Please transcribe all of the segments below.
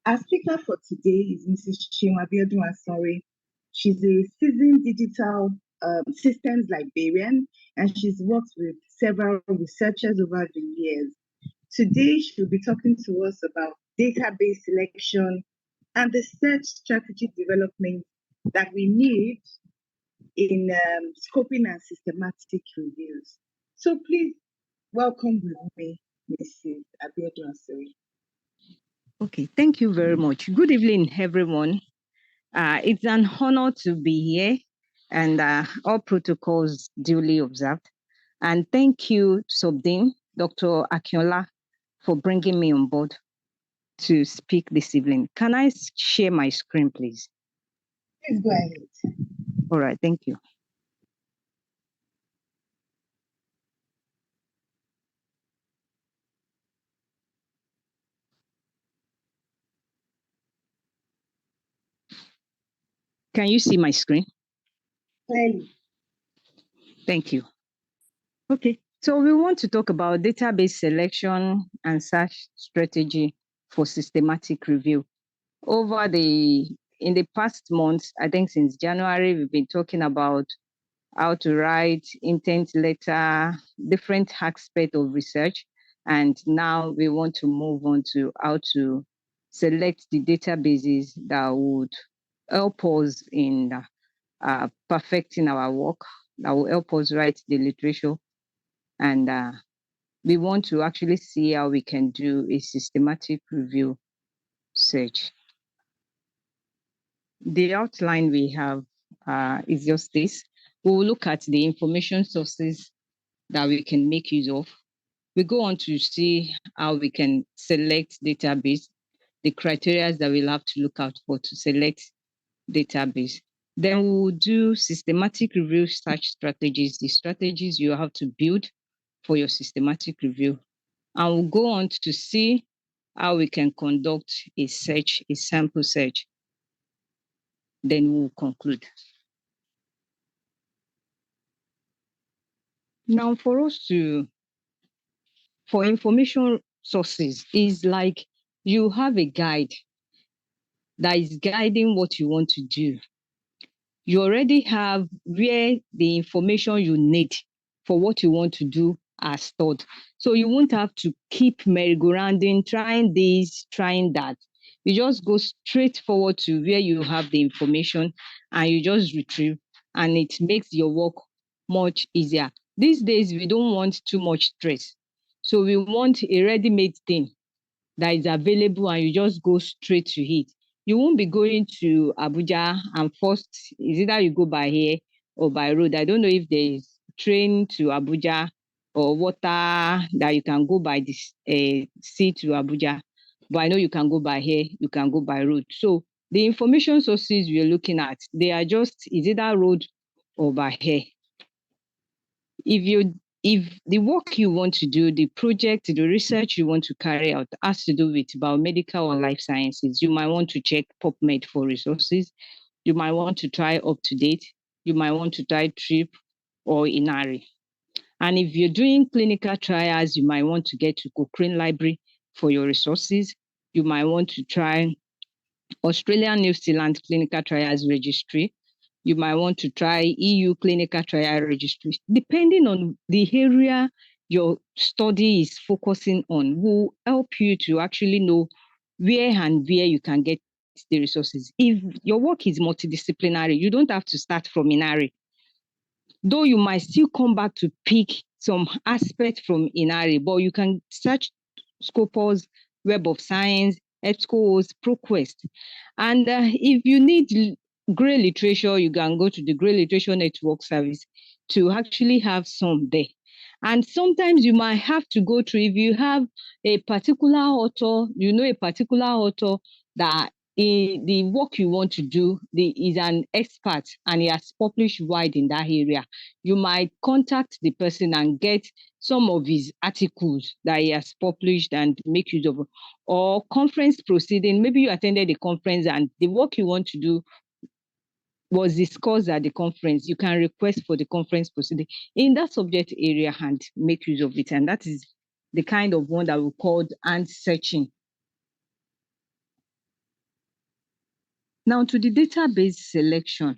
Our speaker for today is Mrs. Abiodun-Asanre. She's a seasoned digital systems librarian, and she's worked with several researchers over the years. Today, she'll be talking to us about database selection and the search strategy development that we need in scoping and systematic reviews. So please welcome with me, Mrs. Abiodun-Asanre. Okay, thank you very much. Good evening, everyone. It's an honor to be here, and all protocols duly observed. And thank you, Subdin, Dr. Akinola, for bringing me on board to speak this evening. Can I share my screen, please? Please go ahead. All right, thank you. Can you see my screen? Clearly. Thank you. Okay, so we want to talk about database selection and search strategy for systematic review. In the past months, I think since January, we've been talking about how to write intent letter, different aspects of research. And now we want to move on to how to select the databases that would help us in perfecting our work, that will help us write the literature. And we want to actually see how we can do a systematic review search. The outline we have is just this. We will look at the information sources that we can make use of. We go on to see how we can select database, the criteria that we'll have to look out for to select database. Then we will do systematic review search strategies, the strategies you have to build for your systematic review. And we'll go on to see how we can conduct a search, a sample search. Then we'll conclude. Now, for information sources, is like you have a guide that is guiding what you want to do. You already have where the information you need for what you want to do are stored. So you won't have to keep merry-go-rounding, trying this, trying that. You just go straight forward to where you have the information and you just retrieve, and it makes your work much easier. These days, we don't want too much stress. So we want a ready-made thing that is available and you just go straight to it. You won't be going to Abuja and first, is either you go by air or by road. I don't know if there is train to Abuja or water that you can go by this sea to Abuja. But I know you can go by air, you can go by road. So the information sources we're looking at, they are just, is either road or by air. If the work you want to do, the project, the research you want to carry out has to do with biomedical or life sciences, you might want to check PubMed for resources. You might want to try UpToDate. You might want to try TRIP or Inari. And if you're doing clinical trials, you might want to get to Cochrane Library for your resources. You might want to try Australian New Zealand Clinical Trials Registry. You might want to try EU Clinical Trial Registry. Depending on the area your study is focusing on, will help you to actually know where and where you can get the resources. If your work is multidisciplinary, you don't have to start from Inari. Though you might still come back to pick some aspect from Inari, but you can search Scopus, Web of Science, EBSCO's, ProQuest. And if you need Grey Literature, you can go to the Grey Literature Network service to actually have some there. And sometimes you might have to go through, if you have a particular author, you know a particular author that the work you want to do is an expert and he has published wide in that area, you might contact the person and get some of his articles that he has published and make use of. Or conference proceeding, maybe you attended the conference and the work you want to do was discussed at the conference. You can request for the conference proceeding in that subject area and make use of it. And that is the kind of one that we call hand searching. Now to the database selection.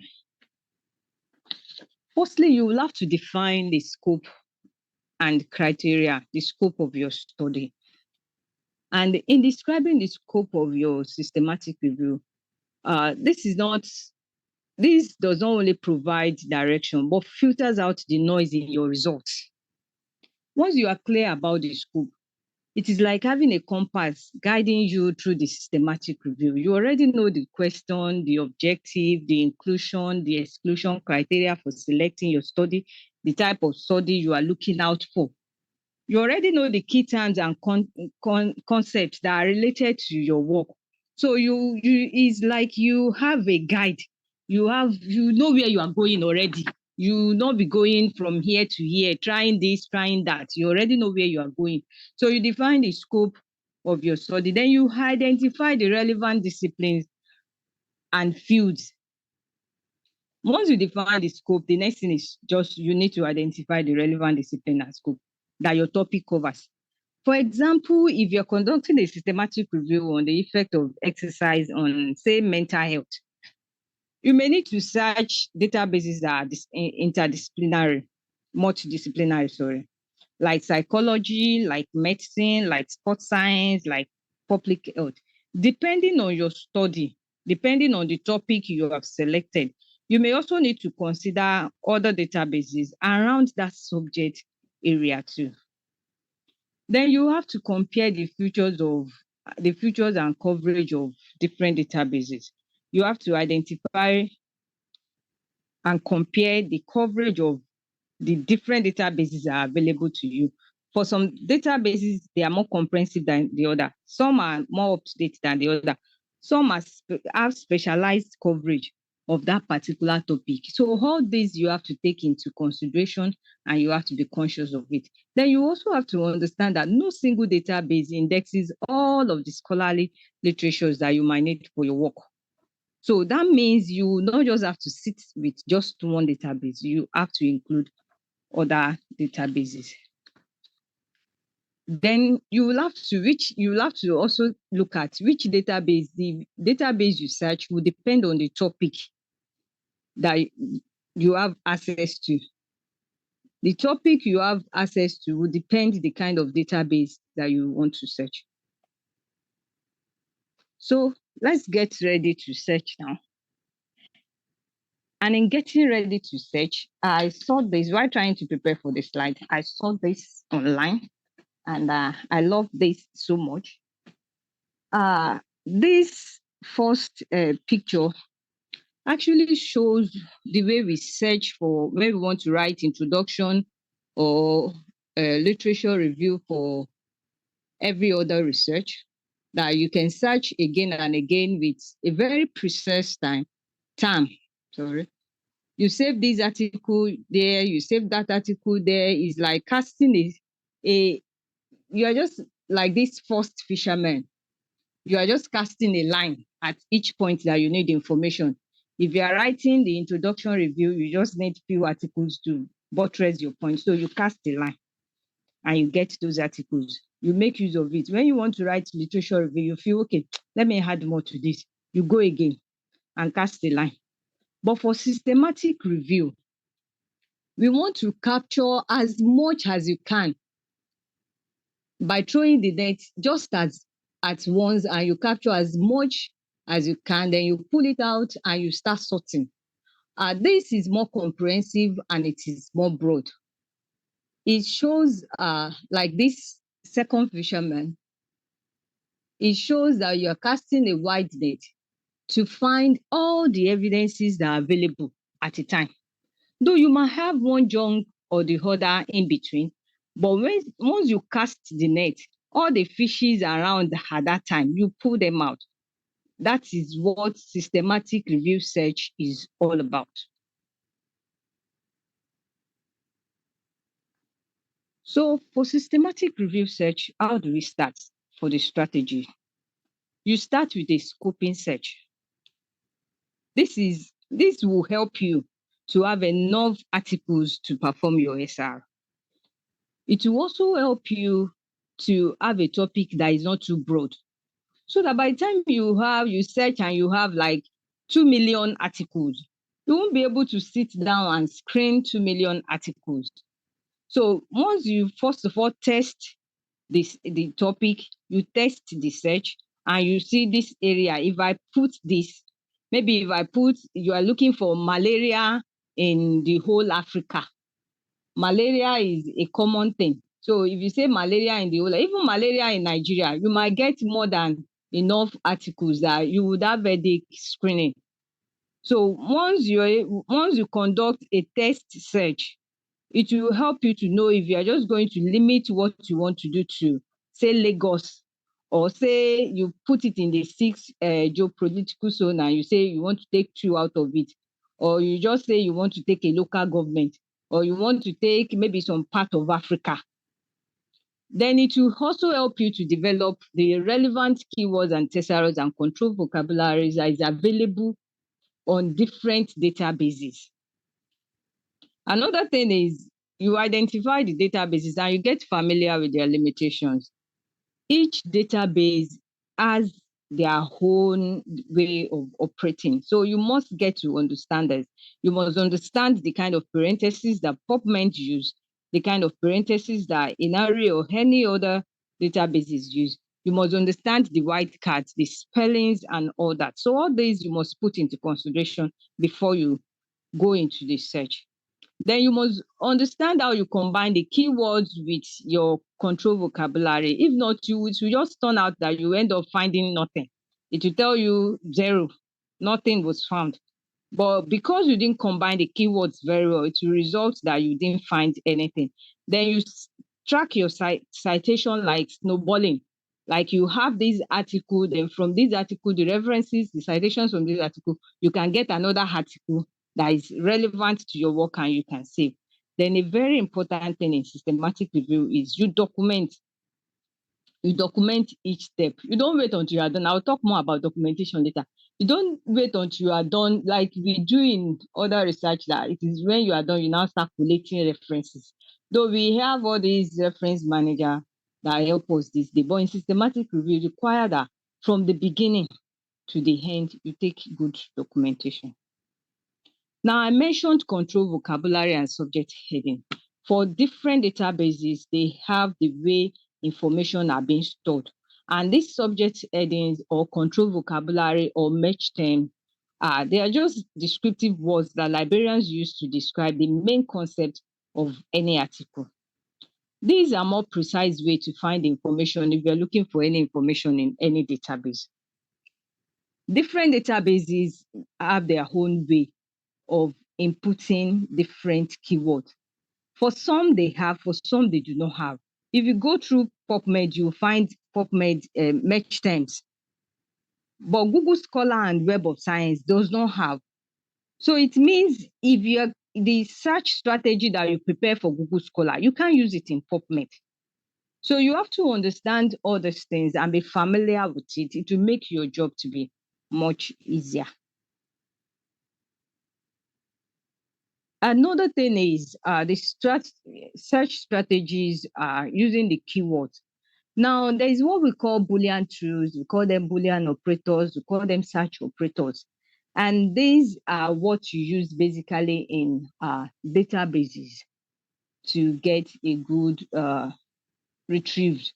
Firstly, you will have to define the scope and criteria, the scope of your study. And in describing the scope of your systematic review, this does not only provide direction, but filters out the noise in your results. Once you are clear about the scope, it is like having a compass guiding you through the systematic review. You already know the question, the objective, the inclusion, the exclusion criteria for selecting your study, the type of study you are looking out for. You already know the key terms and concepts that are related to your work. So it's like you have a guide. You know where you are going already. You will not be going from here to here, trying this, trying that. You already know where you are going. So you define the scope of your study. Then you identify the relevant disciplines and fields. Once you define the scope, the next thing is just you need to identify the relevant discipline and scope that your topic covers. For example, if you're conducting a systematic review on the effect of exercise on, say, mental health, you may need to search databases that are interdisciplinary, multidisciplinary, sorry, like psychology, like medicine, like sports science, like public health. Depending on your study, depending on the topic you have selected, you may also need to consider other databases around that subject area too. Then you have to compare the features and coverage of different databases. You have to identify and compare the coverage of the different databases that are available to you. For some databases, they are more comprehensive than the other. Some are more up to date than the other. Some have specialized coverage of that particular topic. So all these you have to take into consideration and you have to be conscious of it. Then you also have to understand that no single database indexes all of the scholarly literatures that you might need for your work. So that means you not just have to sit with just one database, you have to include other databases. Then you will have to also look at which database, the database you search will depend on the topic that you have access to. The topic you have access to will depend the kind of database that you want to search. So let's get ready to search now. And in getting ready to search, I saw this while trying to prepare for the slide. I saw this online and I love this so much. This first picture actually shows the way we search for when we want to write introduction or literature review for every other research, that you can search again and again with a very precise term. Sorry. You save this article there, you save that article there. Is like casting you are just like this first fisherman. You are just casting a line at each point that you need information. If you are writing the introduction review, you just need few articles to buttress your point. So you cast a line and you get those articles. You make use of it. When you want to write literature review, you feel, okay, let me add more to this. You go again and cast a line. But for systematic review, we want to capture as much as you can by throwing the net just as at once, and you capture as much as you can, then you pull it out and you start sorting. This is more comprehensive and it is more broad. It shows like this second fisherman, it shows that you are casting a wide net to find all the evidences that are available at a time. Though you might have one junk or the other in between, but once you cast the net, all the fishes around at that time, you pull them out. That is what systematic review search is all about. So for systematic review search, how do we start for the strategy? You start with a scoping search. This will help you to have enough articles to perform your SR. It will also help you to have a topic that is not too broad. So that by the time you search and you have like 2 million articles. You won't be able to sit down and screen 2 million articles. So once you first of all test the topic, you test the search, and you see this area. If I put this, maybe if I put, you are looking for malaria in the whole Africa. Malaria is a common thing. So if you say malaria in the whole, even malaria in Nigeria, you might get more than enough articles that you would have a screening. So once you conduct a test search, it will help you to know if you are just going to limit what you want to do to, say, Lagos, or say you put it in the 6 geopolitical zone and you say you want to take 2 out of it, or you just say you want to take a local government, or you want to take maybe some part of Africa. Then it will also help you to develop the relevant keywords and thesaurus and control vocabularies that is available on different databases. Another thing is you identify the databases and you get familiar with their limitations. Each database has their own way of operating. So you must get to understand this. You must understand the kind of parentheses that PubMed use, the kind of parentheses that Inari or any other databases use. You must understand the wildcards, the spellings, and all that. So all these you must put into consideration before you go into the search. Then you must understand how you combine the keywords with your control vocabulary. If not, it will just turn out that you end up finding nothing. It will tell you 0, nothing was found. But because you didn't combine the keywords very well, it will result that you didn't find anything. Then you track your citation like snowballing. Like you have this article, then from this article, the references, the citations from this article, you can get another article that is relevant to your work and you can save. Then a very important thing in systematic review is you document each step. You don't wait until you are done. I'll talk more about documentation later. You don't wait until you are done, like we do in other research, that it is when you are done, you now start collating references. Though we have all these reference manager that help us this day, but in systematic review, require that from the beginning to the end, you take good documentation. Now, I mentioned control vocabulary and subject heading. For different databases, they have the way information are being stored. And these subject headings or control vocabulary or match term, they are just descriptive words that librarians use to describe the main concept of any article. These are more precise way to find information if you're looking for any information in any database. Different databases have their own way of inputting different keywords. For some they have, for some they do not have. If you go through PubMed, you'll find PubMed match terms. But Google Scholar and Web of Science does not have. So it means if you're the search strategy that you prepare for Google Scholar, you can't use it in PubMed. So you have to understand all these things and be familiar with it. It will make your job to be much easier. Another thing is the search strategies using the keywords. Now, there is what we call Boolean truths, we call them Boolean operators, we call them search operators. And these are what you use basically in databases to get a good retrievers.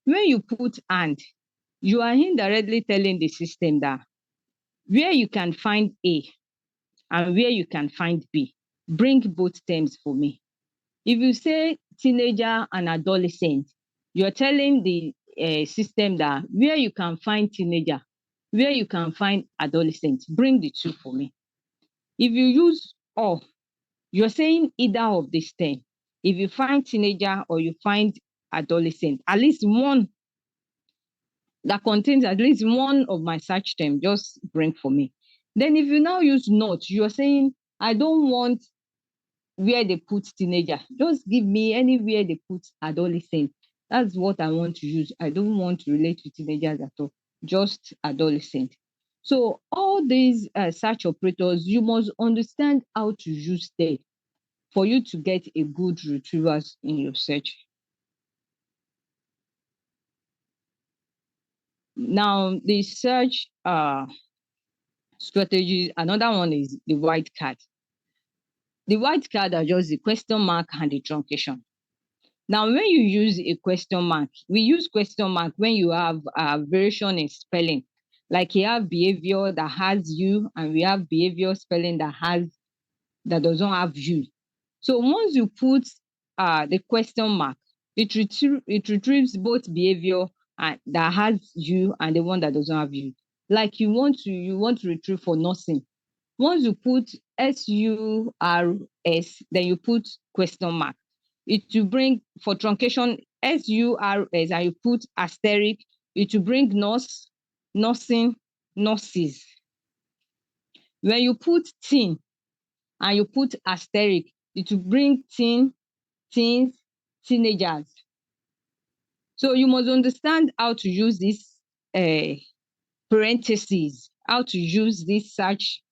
When you put and, you are indirectly telling the system that where you can find A and where you can find B, bring both terms for me. If you say teenager and adolescent, you're telling the system that where you can find teenager, where you can find adolescent, bring the two for me. If you use or, you're saying either of these terms. If you find teenager or you find adolescent, at least one that contains at least one of my search term, just bring for me. Then if you now use not, you're saying, I don't want where they put teenager. Just give me anywhere they put adolescent. That's what I want to use. I don't want to relate to teenagers at all, just adolescent. So all these search operators, you must understand how to use them for you to get a good retrievers in your search. Now, the search strategies. Another one is the white card. The white card are just the question mark and the truncation. Now, when you use a question mark, we use question mark when you have a variation in spelling. Like you have behavior that has you, and we have behavior spelling that doesn't have you. So once you put the question mark, it retrieves both behavior that has you and the one that doesn't have you. Like you want to retrieve for nursing. Once you put SURS, then you put question mark. It will bring for truncation SURS and you put asterisk. It will bring nurse, nursing, nurses. When you put teen and you put asterisk, it will bring teens, teenagers. So you must understand how to use this parentheses, how to use these search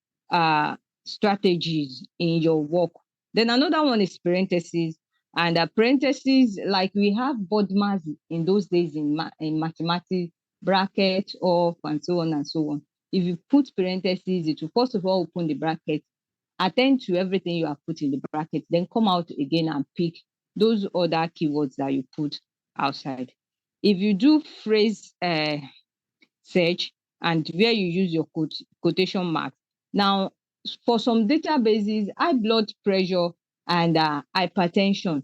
strategies in your work. Then another one is parentheses. And parentheses, like we have BODMAS in those days in mathematics, bracket, off, and so on and so on. If you put parentheses, it will first of all open the bracket, attend to everything you have put in the bracket, then come out again and pick those other keywords that you put outside. If you do phrase search and where you use your quotation marks. Now, for some databases, high blood pressure and hypertension,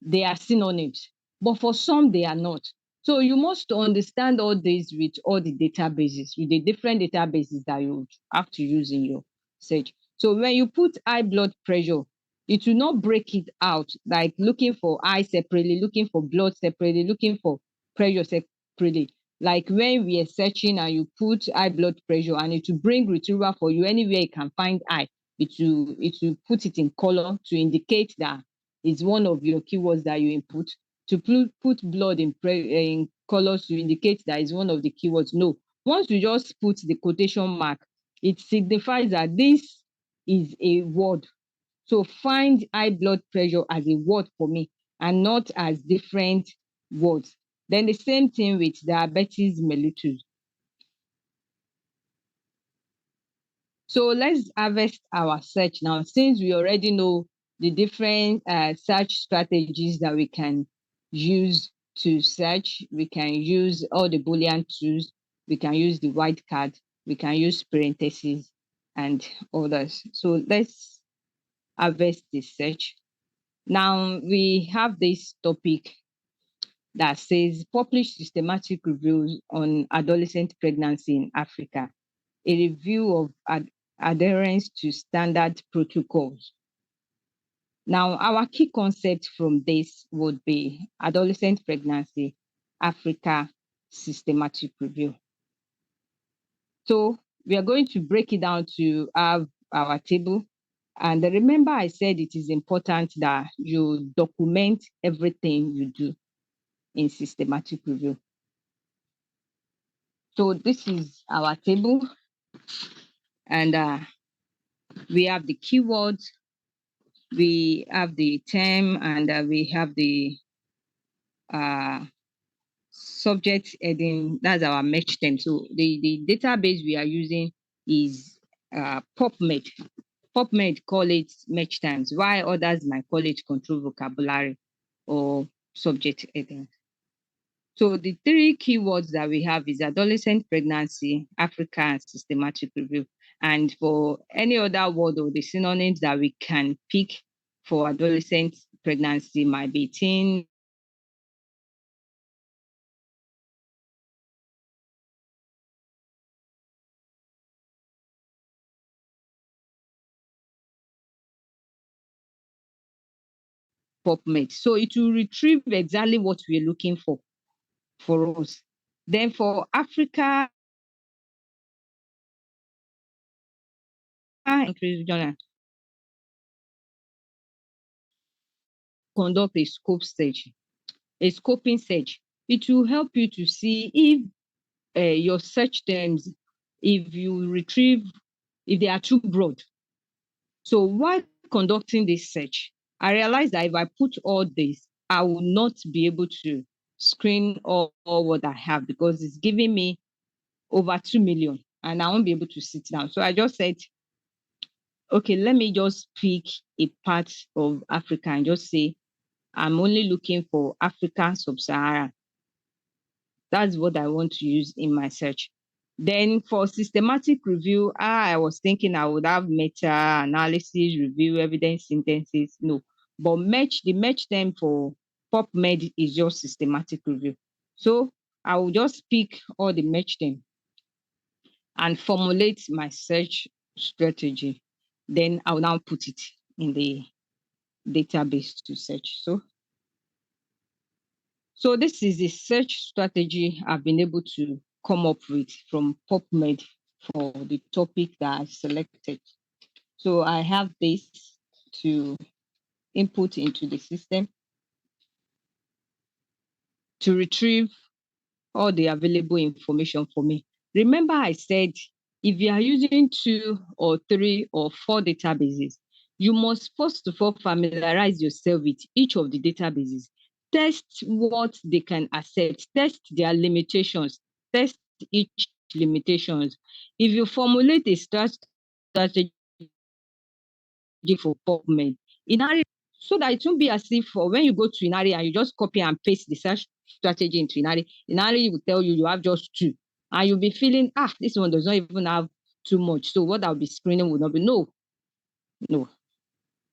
they are synonyms, but for some, they are not. So you must understand all this with all the databases, with the different databases that you have to use in your search. So when you put high blood pressure, it will not break it out, like looking for eye separately, looking for blood separately, looking for pressure separately. Like when we are searching and you put high blood pressure and it will bring retrieval for you anywhere you can find eye, it will put it in color to indicate that it's one of your keywords that you input. To put blood in colors to indicate that it's one of the keywords. No, once you just put the quotation mark, it signifies that this is a word. So find high blood pressure as a word for me and not as different words. Then the same thing with diabetes mellitus. So let's harvest our search now. Since we already know the different search strategies that we can use to search, we can use all the Boolean tools, we can use the white card, we can use parentheses and others. So let's harvest the search. Now we have this topic that says publish systematic reviews on adolescent pregnancy in Africa, a review of adherence to standard protocols. Now, our key concept from this would be adolescent pregnancy, Africa systematic review. So we are going to break it down to have our table. And remember, I said it is important that you document everything you do in systematic review. So this is our table, and we have the keywords, we have the term, and we have the subject heading. That's our match term. So the database we are using is PubMed. PubMed call it match terms, while others might call it control vocabulary or subject heading. So the three keywords that we have is adolescent pregnancy, Africa, and systematic review. And for any other word or the synonyms that we can pick for adolescent pregnancy might be teen, PubMed. So it will retrieve exactly what we're looking for us. Then for Africa, conduct a scope search, a scoping search. It will help you to see if your search terms, if you retrieve, if they are too broad. So while conducting this search, I realized that if I put all this, I will not be able to screen all what I have because it's giving me over 2 million. and I won't be able to sit down. So I just said, okay, let me just pick a part of Africa and just say, I'm only looking for African sub-Saharan. That's what I want to use in my search. Then for systematic review, I was thinking I would have meta-analysis, review, evidence synthesis. No, but match them for PubMed is just systematic review. So I will just pick all the match them and formulate my search strategy. Then I'll now put it in the database to search. So this is the search strategy I've been able to come up with from PubMed for the topic that I selected. So I have this to input into the system to retrieve all the available information for me. Remember I said, if you are using 2 or 3 or 4 databases, you must first of all familiarize yourself with each of the databases. Test what they can accept, test their limitations, test each limitations. If you formulate a strategy for PubMed, Inari, so that it won't be as if when you go to Inari and you just copy and paste the search strategy into Inari will tell you you have just 2. And you'll be feeling, this one does not even have too much. So what I'll be screening will not be, no.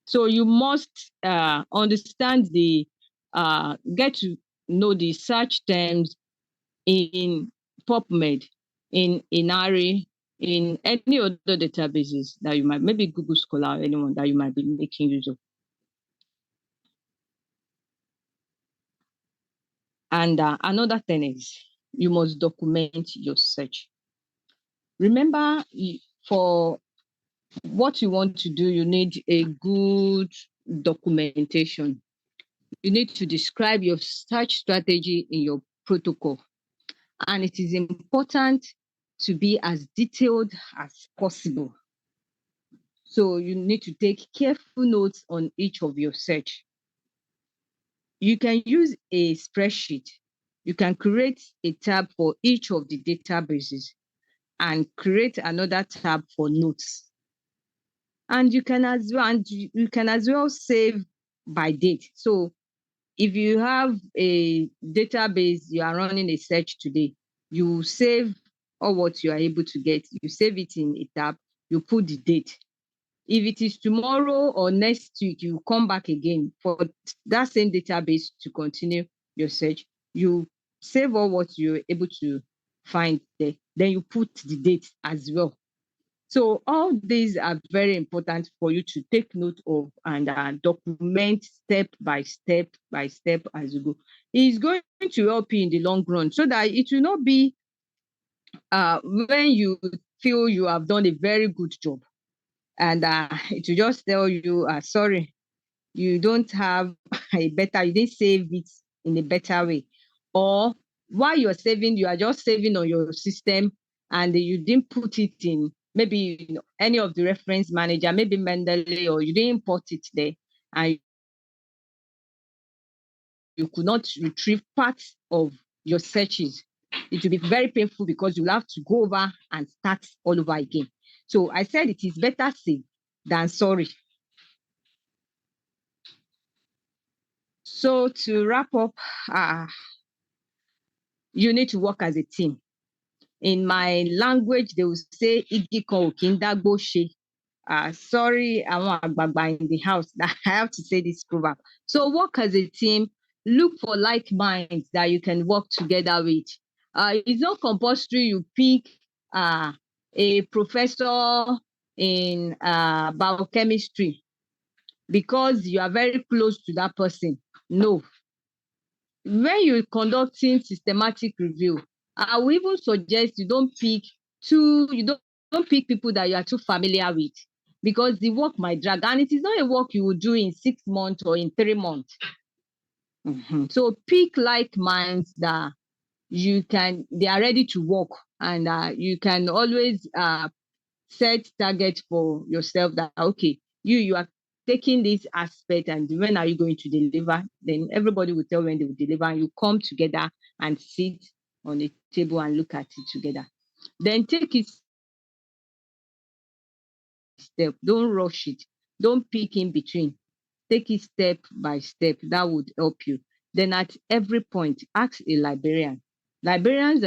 So you must understand get to know the search terms in PubMed, in Inari, in any other databases that you might, maybe Google Scholar or anyone that you might be making use of. And another thing is you must document your search. Remember, for what you want to do, you need a good documentation. You need to describe your search strategy in your protocol. And it is important to be as detailed as possible. So you need to take careful notes on each of your search. You can use a spreadsheet. You can create a tab for each of the databases and create another tab for notes. And you can as well save by date. So if you have a database, you are running a search today, you save all what you are able to get. You save it in a tab, you put the date. If it is tomorrow or next week, you come back again for that same database to continue your search. You save all what you're able to find there. Then you put the date as well. So all these are very important for you to take note of and document step by step as you go. It's going to help you in the long run so that it will not be when you feel you have done a very good job and it will just tell you, sorry, you don't have you didn't save it in a better way. Or while you're saving, you are just saving on your system and you didn't put it in maybe any of the reference manager, maybe Mendeley, or you didn't import it there and you could not retrieve parts of your searches. It will be very painful because you'll have to go over and start all over again. So I said it is better safe than sorry. So to wrap up, you need to work as a team. In my language, they will say, Igi kan ò kí ń dágbó ṣe. Sorry, àwọn àgbààgbà in the house that I have to say this proverb. So work as a team. Look for like minds that you can work together with. It's not compulsory you pick a professor in biochemistry because you are very close to that person. No. When you're conducting systematic review, I will even suggest you don't pick people that you are too familiar with because the work might drag and it is not a work you will do in 6 months or in 3 months. So pick like minds that they are ready to work and you can always set targets for yourself that, okay, you are taking this aspect and when are you going to deliver? Then everybody will tell when they will deliver and you come together and sit on a table and look at it together. Then take it step. Don't rush it. Don't pick in between. Take it step by step. That would help you. Then at every point, ask a librarian. Librarians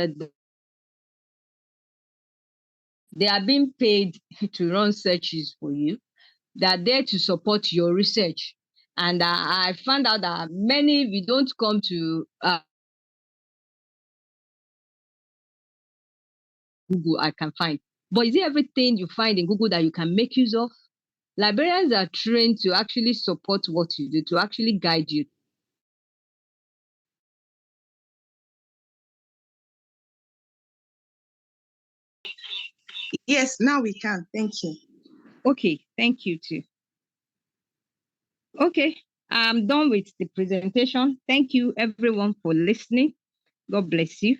they are being paid to run searches for you. They are there to support your research. And I found out that many, we don't come to Google, I can find. But is it everything you find in Google that you can make use of? Librarians are trained to actually support what you do, to actually guide you. Yes, now we can. Thank you. Okay, thank you too. Okay, I'm done with the presentation. Thank you everyone for listening. God bless you.